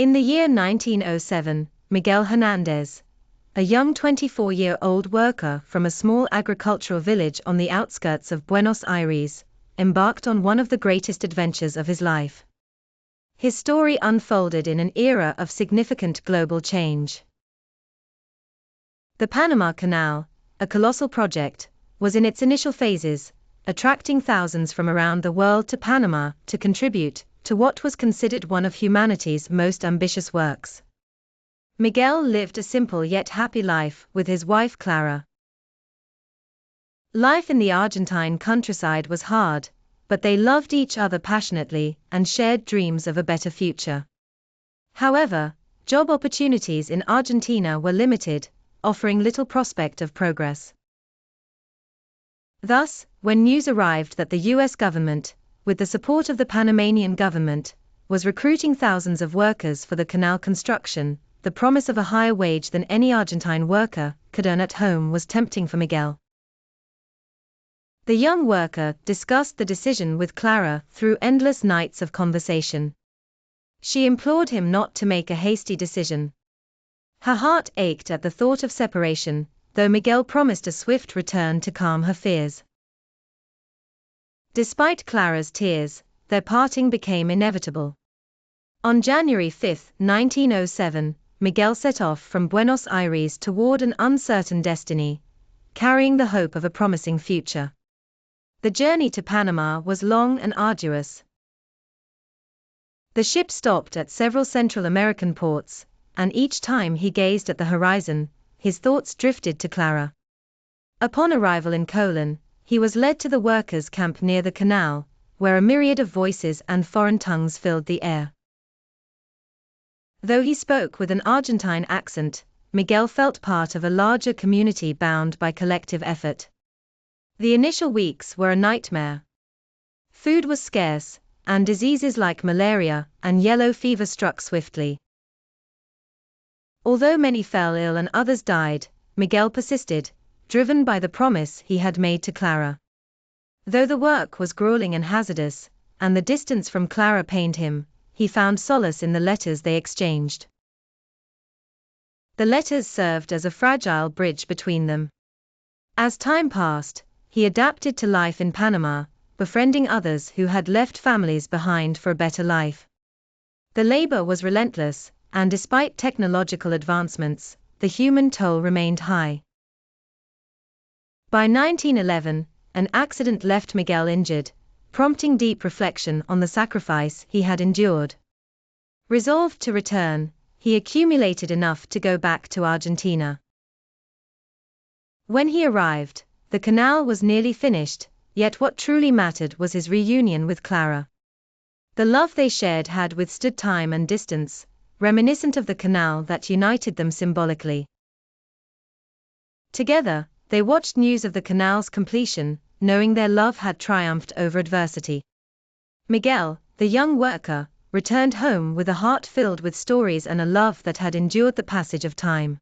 In the year 1907, Miguel Hernández, a young 24-year-old worker from a small agricultural village on the outskirts of Buenos Aires, embarked on one of the greatest adventures of his life. His story unfolded in an era of significant global change. The Panama Canal, a colossal project, was in its initial phases, attracting thousands from around the world to Panama to contribute to what was considered one of humanity's most ambitious works. Miguel lived a simple yet happy life with his wife Clara. Life in the Argentine countryside was hard, but they loved each other passionately and shared dreams of a better future. However, job opportunities in Argentina were limited, offering little prospect of progress. Thus, when news arrived that the US government, with the support of the Panamanian government, was recruiting thousands of workers for the canal construction, the promise of a higher wage than any Argentine worker could earn at home was tempting for Miguel. The young worker discussed the decision with Clara through endless nights of conversation. She implored him not to make a hasty decision. Her heart ached at the thought of separation, though Miguel promised a swift return to calm her fears. Despite Clara's tears, their parting became inevitable. On January 5, 1907, Miguel set off from Buenos Aires toward an uncertain destiny, carrying the hope of a promising future. The journey to Panama was long and arduous. The ship stopped at several Central American ports, and each time he gazed at the horizon, his thoughts drifted to Clara. Upon arrival in Colon, he was led to the workers' camp near the canal, where a myriad of voices and foreign tongues filled the air. Though he spoke with an Argentine accent, Miguel felt part of a larger community bound by collective effort. The initial weeks were a nightmare. Food was scarce, and diseases like malaria and yellow fever struck swiftly. Although many fell ill and others died, Miguel persisted, driven by the promise he had made to Clara. Though the work was grueling and hazardous, and the distance from Clara pained him, he found solace in the letters they exchanged. The letters served as a fragile bridge between them. As time passed, he adapted to life in Panama, befriending others who had left families behind for a better life. The labor was relentless, and despite technological advancements, the human toll remained high. By 1911, an accident left Miguel injured, prompting deep reflection on the sacrifice he had endured. Resolved to return, he accumulated enough to go back to Argentina. When he arrived, the canal was nearly finished, yet what truly mattered was his reunion with Clara. The love they shared had withstood time and distance, reminiscent of the canal that united them symbolically. Together, they watched news of the canal's completion, knowing their love had triumphed over adversity. Miguel, the young worker, returned home with a heart filled with stories and a love that had endured the passage of time.